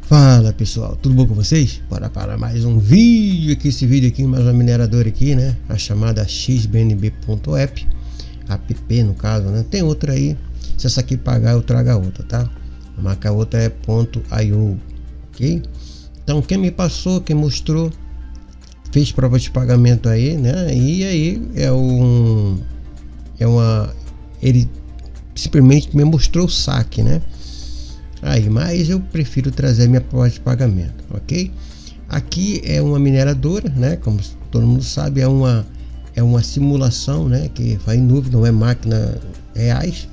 Fala pessoal, tudo bom com vocês? Bora para mais um vídeo aqui, esse vídeo aqui, mais uma mineradora aqui, né? A chamada xbnb.app, app no caso, né? Tem outra aí, se essa aqui pagar eu trago a outra, tá? A marca outra é .io, ok? Então quem me passou, quem mostrou, fez prova de pagamento aí, né? E aí ele simplesmente me mostrou o saque, né? Aí, mas eu prefiro trazer minha prova de pagamento, ok? Aqui é uma mineradora, né? Como todo mundo sabe, é uma simulação, né? Que vai em nuvem, não é máquina reais,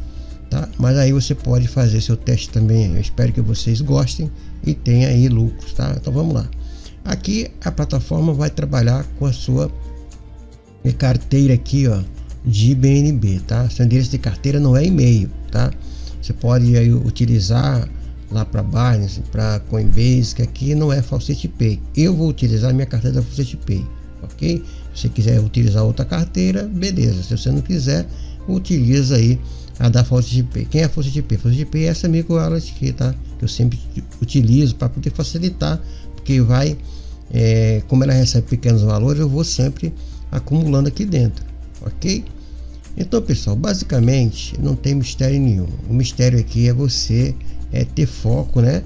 tá? Mas aí você pode fazer seu teste também. Eu espero que vocês gostem e tenha aí lucros, tá? Então vamos lá. Aqui a plataforma vai trabalhar com a sua carteira aqui, ó, de BNB, tá? Seu endereço de carteira não é e-mail, tá? Você pode aí utilizar lá para Binance, para Coinbase, que aqui não é Faucet Pay. Eu vou utilizar minha carteira da Faucet Pay, ok? Se você quiser utilizar outra carteira, beleza. Se você não quiser, utiliza aí a da Faucet Pay. Quem é a Faucet Pay? Faucet Pay é essa micro wallet aqui, tá? Que eu sempre utilizo para poder facilitar, porque vai, como ela recebe pequenos valores, eu vou sempre acumulando aqui dentro, ok? Então pessoal, basicamente não tem mistério nenhum. O mistério aqui é você ter foco, né?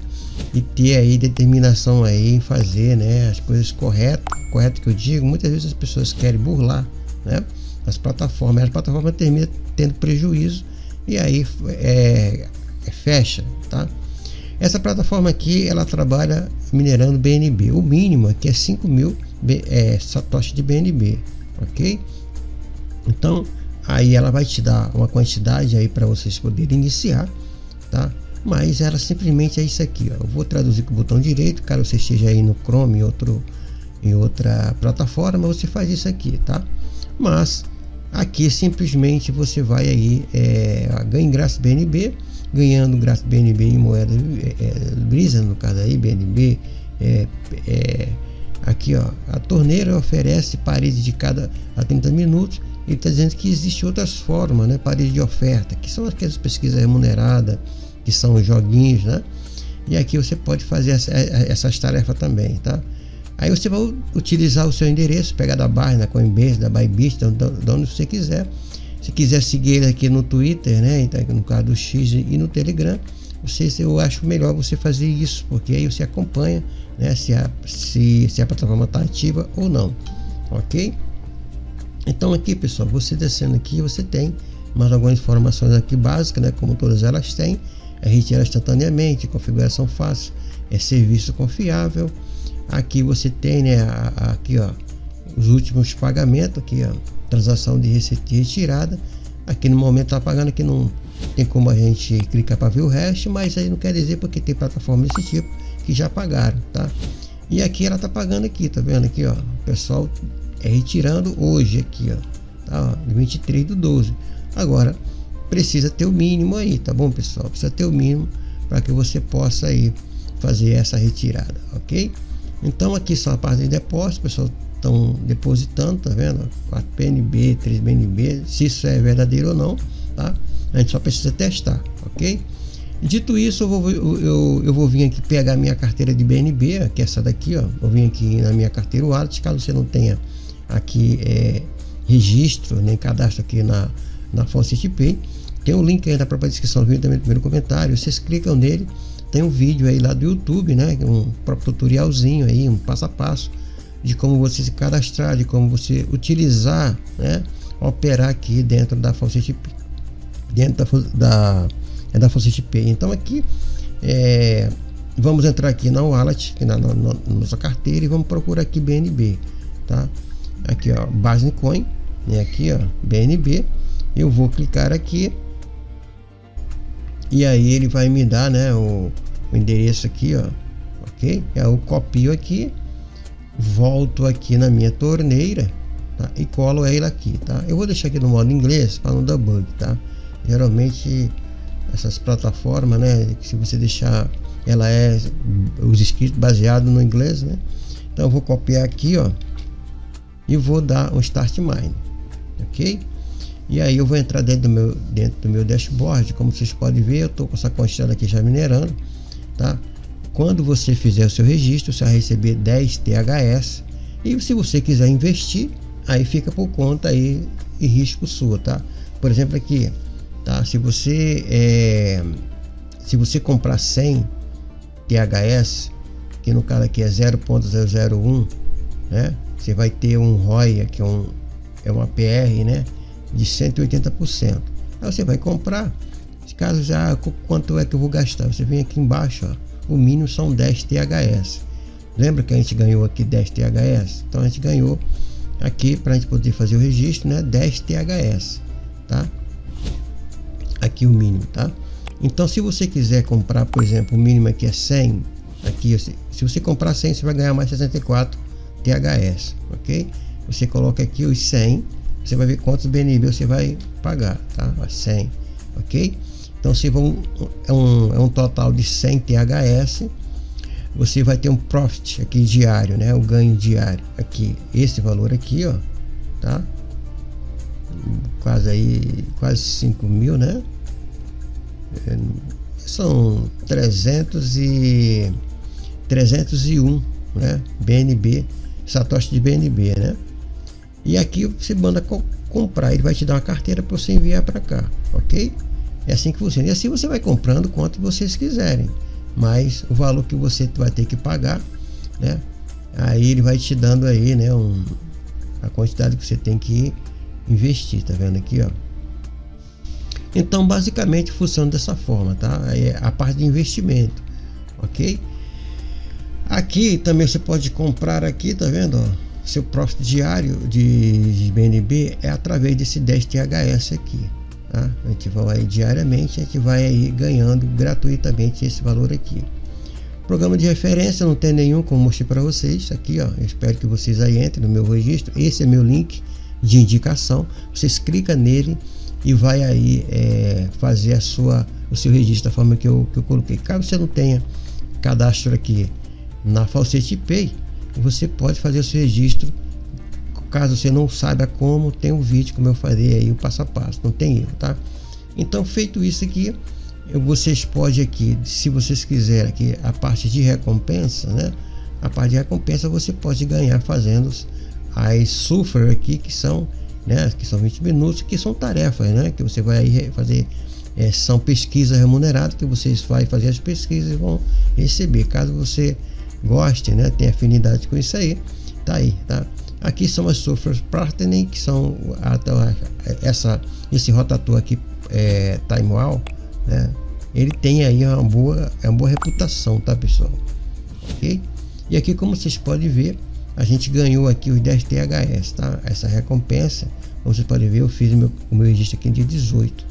E ter aí determinação aí em fazer, né, as coisas correto que eu digo. Muitas vezes as pessoas querem burlar, né, as plataformas terminam tendo prejuízo e aí fecha, tá? Essa plataforma aqui, ela trabalha minerando BNB. O mínimo aqui é 5.000 satoshi de BNB, ok? Então aí ela vai te dar uma quantidade aí para vocês poderem iniciar, tá? Mas ela simplesmente é isso aqui, ó. Eu vou traduzir com o botão direito, caso você esteja aí no Chrome em outra plataforma, você faz isso aqui, tá? Mas aqui simplesmente você vai aí ganhar graça BNB, ganhando graça BNB em moeda Brisa, no caso aí BNB, aqui ó, a torneira oferece parede de cada a 30 minutos. Ele está dizendo que existe outras formas, né? Parede de oferta, que são aquelas pesquisas remuneradas, que são os joguinhos, né? E aqui você pode fazer essas tarefas também, tá? Aí você vai utilizar o seu endereço, pegar da Binance, da Coinbase, da Bybit, de onde você quiser. Se quiser seguir ele aqui no Twitter, né? Então, no caso do X e no Telegram, eu acho melhor você fazer isso, porque aí você acompanha, né? Se a plataforma está ativa ou não, ok? Então aqui pessoal, você descendo aqui, você tem mais algumas informações aqui básicas, né? Como todas elas têm, retirar instantaneamente, configuração fácil, serviço confiável. Aqui você tem, né, aqui ó, os últimos pagamentos, aqui ó, transação de receita e retirada. Aqui no momento tá pagando, aqui não tem como a gente clicar para ver o resto, mas aí não quer dizer, porque tem plataformas desse tipo que já pagaram, tá? E aqui ela tá pagando aqui, tá vendo aqui ó, o pessoal retirando hoje aqui ó, tá, ó, 23/12. Agora precisa ter o mínimo aí, tá bom pessoal? Precisa ter o mínimo para que você possa aí fazer essa retirada, ok? Então aqui são a parte de depósito, pessoal, estão depositando, tá vendo? 4 BNB, 3 BNB, se isso é verdadeiro ou não, tá? A gente só precisa testar, ok? Dito isso, eu vou vir aqui pegar minha carteira de BNB, que é essa daqui, ó. Vou vir aqui na minha carteira wallet, caso você não tenha aqui registro nem cadastro aqui na Faucet Pay, tem um link aí na própria descrição do vídeo, também no primeiro comentário. Vocês clicam nele, tem um vídeo aí lá do YouTube, né, um próprio tutorialzinho aí, um passo a passo de como você se cadastrar, de como você utilizar, né, operar aqui dentro da Faucet Pay, dentro da Faucet Pay. Então aqui vamos entrar aqui na wallet, aqui na nossa carteira, e vamos procurar aqui BNB, tá? Aqui ó, Base Coin, né? Aqui ó, BNB. Eu vou clicar aqui e aí ele vai me dar, né, o endereço aqui, ó, ok? Eu copio aqui, volto aqui na minha torneira, tá? E colo ele aqui, tá? Eu vou deixar aqui no modo inglês para não dar bug, tá? Geralmente essas plataformas, né, se você deixar, ela os escritos baseados no inglês, né? Então eu vou copiar aqui, ó, e vou dar um Start Mine, ok? E aí eu vou entrar dentro do meu dashboard. Como vocês podem ver, eu estou com essa quantidade aqui já minerando, tá? quando você fizer o seu registro, você vai receber 10 THS. E se você quiser investir, aí fica por conta aí e risco sua, tá? Por exemplo aqui, tá? Se você comprar 100 THS, que no caso aqui é 0.001, né? Você vai ter um ROI aqui, uma PR, né? De 180%. Aí você vai comprar. Caso já, quanto é que eu vou gastar? Você vem aqui embaixo, ó, o mínimo são 10 THS. Lembra que a gente ganhou aqui 10 THS? Então a gente ganhou aqui, para a gente poder fazer o registro, né, 10 THS, tá? Aqui o mínimo, tá? Então se você quiser comprar, por exemplo, o mínimo aqui é 100, aqui se você comprar 100, você vai ganhar mais 64 THS, ok? Você coloca aqui os 100, você vai ver quantos BNB você vai pagar, tá? 100, ok? Então se é um total de 100 THS, você vai ter um profit aqui diário, né? O ganho diário aqui, esse valor aqui, ó, tá? Quase 5 mil, né? São 301, né? BNB, satoshi de BNB, né? E aqui você manda comprar, ele vai te dar uma carteira para você enviar para cá, ok? É assim que funciona. E assim você vai comprando quanto vocês quiserem, mas o valor que você vai ter que pagar, né? Aí ele vai te dando aí, né? A quantidade que você tem que investir, tá vendo aqui, ó? Então basicamente funciona dessa forma, tá? É a parte de investimento, ok? Aqui também você pode comprar aqui, tá vendo, ó? Seu profit diário de BNB é através desse 10 THS aqui, tá? A gente vai aí diariamente, a gente vai aí ganhando gratuitamente esse valor aqui. Programa de referência não tem nenhum, como mostrei para vocês aqui, ó. Eu espero que vocês aí entrem no meu registro. Esse é meu link de indicação. Vocês clicam nele e vai aí fazer o seu registro da forma que eu coloquei. Caso você não tenha cadastro aqui na Falsete Pay, você pode fazer o seu registro. Caso você não saiba como, tem um vídeo como eu falei aí, o passo a passo, não tem erro, tá? Então, feito isso aqui, vocês podem aqui, se vocês quiserem aqui, a parte de recompensa, né? A parte de recompensa você pode ganhar fazendo as sulfur aqui, que são, né? Que são 20 minutos, que são tarefas, né? Que você vai aí fazer, são pesquisas remuneradas, que vocês vão fazer as pesquisas e vão receber. Caso você goste, né? Tem afinidade com isso aí, tá aí, tá? Aqui são as sulfur partnering, que são esse rotator aqui, Time Wow, né? Ele tem aí uma boa reputação, tá, pessoal? Ok? E aqui, como vocês podem ver, a gente ganhou aqui os 10 THS, tá? Essa recompensa, como vocês podem ver, eu fiz o meu registro aqui no dia 18,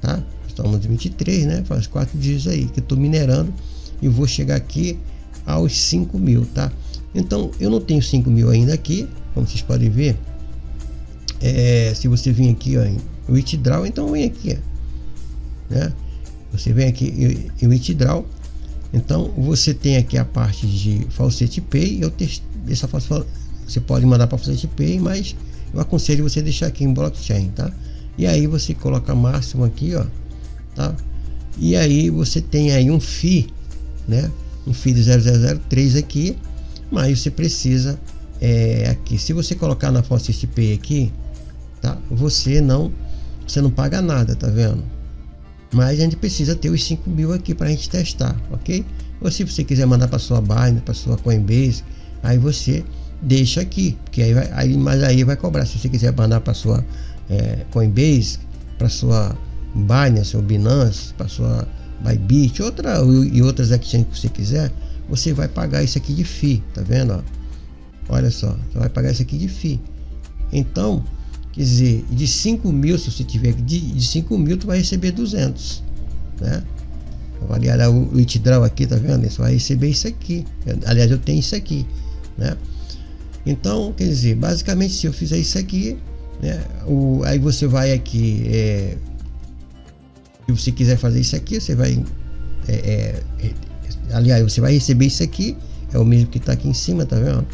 tá? Estamos em 23, né? Faz 4 dias aí que eu tô minerando e vou chegar aqui aos 5 mil, tá? Então eu não tenho 5 mil ainda aqui, como vocês podem ver. Se você vir aqui, ó, em Withdraw, então vem aqui, ó, né? Você vem aqui em Withdraw, então você tem aqui a parte de Falsete Pay. Você pode mandar para Falsete Pay, mas eu aconselho você deixar aqui em blockchain, tá? E aí você coloca máximo aqui, ó, tá? E aí você tem aí um FII, né? Um FII de 0003 aqui, mas você precisa aqui, se você colocar na Falsete Pay aqui, tá? Você não paga nada, tá vendo? Mas a gente precisa ter os 5 mil aqui para a gente testar, ok? Ou se você quiser mandar para sua Binance, para sua Coinbase, aí você deixa aqui, porque mas aí vai cobrar. Se você quiser mandar para sua Coinbase, para sua Binance ou Binance, para sua Bybit, e outras exchanges que você quiser, você vai pagar isso aqui de FII, tá vendo? Ó? Olha só, você vai pagar isso aqui de FII. Então, quer dizer, de 5 mil, se você tiver de 5 mil, tu vai receber 200, né? Aliás, o withdraw aqui, tá vendo? Você vai receber isso aqui. Aliás, eu tenho isso aqui, né? Então, quer dizer, basicamente, se eu fizer isso aqui, né? Aí você vai aqui, se você quiser fazer isso aqui, você vai, aliás, você vai receber isso aqui, é o mesmo que tá aqui em cima, tá vendo?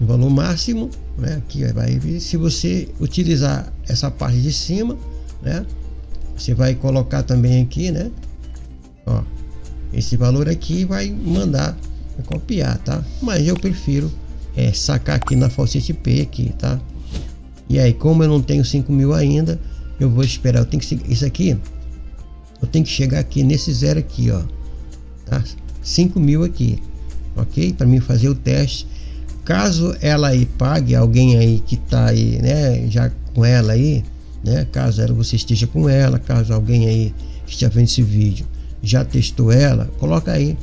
O valor máximo, né? Aqui vai vir. Se você utilizar essa parte de cima, né? Você vai colocar também aqui, né? Ó, esse valor aqui, vai mandar copiar, tá? Mas eu prefiro sacar aqui na Faucet Pay aqui, tá? E aí, como eu não tenho 5.000 ainda, eu vou esperar. Eu tenho que isso aqui, eu tenho que chegar aqui nesse zero aqui, ó, tá? 5.000 aqui, ok? Para mim fazer o teste. Caso ela aí pague, alguém aí que tá aí, né, já com ela aí, né, caso você esteja com ela, caso alguém aí que esteja vendo esse vídeo já testou ela, coloca aí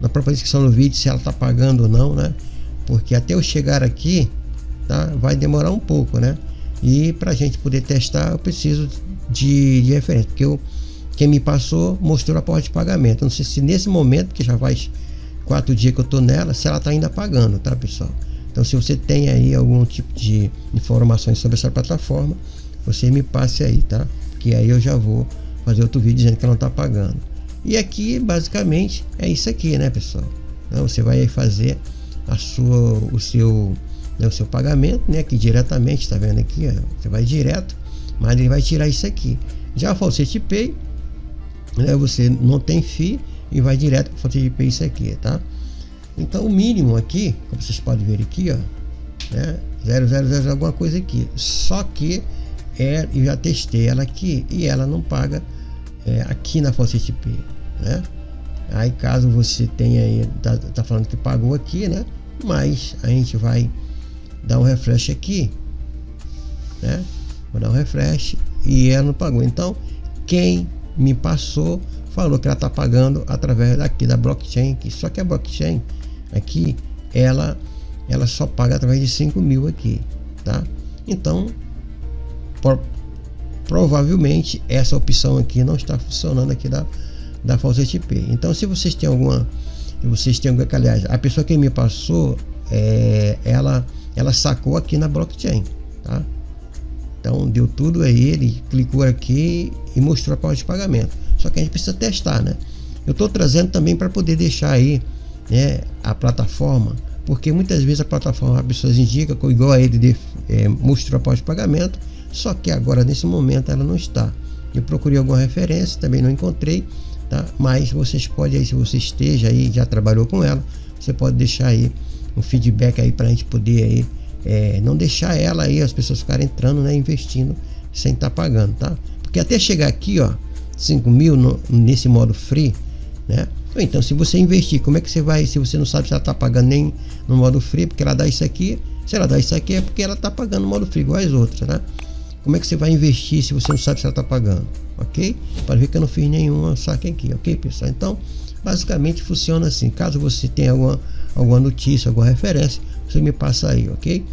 na própria descrição do vídeo se ela tá pagando ou não, né? Porque até eu chegar aqui, tá, vai demorar um pouco, né? E pra gente poder testar, eu preciso de referência, porque quem me passou mostrou a porta de pagamento. Eu não sei se nesse momento, que já faz 4 dias que eu tô nela, se ela tá ainda pagando, tá, pessoal? Então, se você tem aí algum tipo de informações sobre essa plataforma, você me passe aí, tá? Porque aí eu já vou fazer outro vídeo dizendo que ela não tá pagando. E aqui, basicamente, é isso aqui, né, pessoal? Então, você vai fazer o seu pagamento, né? Aqui diretamente, tá vendo aqui? Ó, você vai direto, mas ele vai tirar isso aqui. Já a Faucet Pay, né? Você não tem FII e vai direto para o Faucet Pay isso aqui, tá? Então o mínimo aqui, como vocês podem ver aqui, ó, né? 000 alguma coisa aqui. Só que eu já testei ela aqui e ela não paga aqui na Faucet Pay, né? Aí caso você tenha aí, tá falando que pagou aqui, né? Mas a gente vai dar um refresh aqui, né? Vou dar um refresh e ela não pagou. Então quem me passou falou que ela tá pagando através daqui da blockchain aqui. Só que a blockchain aqui, ela só paga através de 5.000 aqui, tá? Então provavelmente essa opção aqui não está funcionando aqui da Faucet Pay. Então se vocês têm alguma, aliás, a pessoa que me passou, ela sacou aqui na blockchain, tá? Então deu tudo aí, ele clicou aqui e mostrou a porta de pagamento. Só que a gente precisa testar, né? Eu estou trazendo também para poder deixar aí, né, a plataforma, porque muitas vezes a plataforma, as pessoas indicam, igual a ele mostrou a porta de pagamento, só que agora nesse momento ela não está. Eu procurei alguma referência, também não encontrei, tá? Mas vocês podem aí, se você esteja aí, já trabalhou com ela, você pode deixar aí um feedback aí para a gente poder aí, não deixar ela aí, as pessoas ficarem entrando, né, investindo sem estar pagando, tá? Porque até chegar aqui, ó, 5.000 nesse modo free, né? Então, se você investir, como é que você vai, se você não sabe se ela está pagando nem no modo free, porque ela dá isso aqui, se ela dá isso aqui é porque ela está pagando no modo free, igual as outras, né? Como é que você vai investir se você não sabe se ela está pagando, ok? Para ver que eu não fiz nenhuma saque aqui, ok, pessoal? Então, basicamente funciona assim. Caso você tenha alguma notícia, alguma referência, você me passa aí, ok?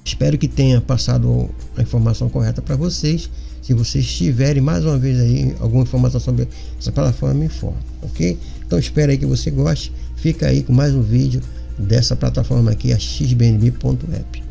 Espero que tenha passado a informação correta para vocês. Se vocês tiverem mais uma vez aí alguma informação sobre essa plataforma, me informe, ok? Então espero aí que você goste. Fica aí com mais um vídeo dessa plataforma aqui, a xbnb.app.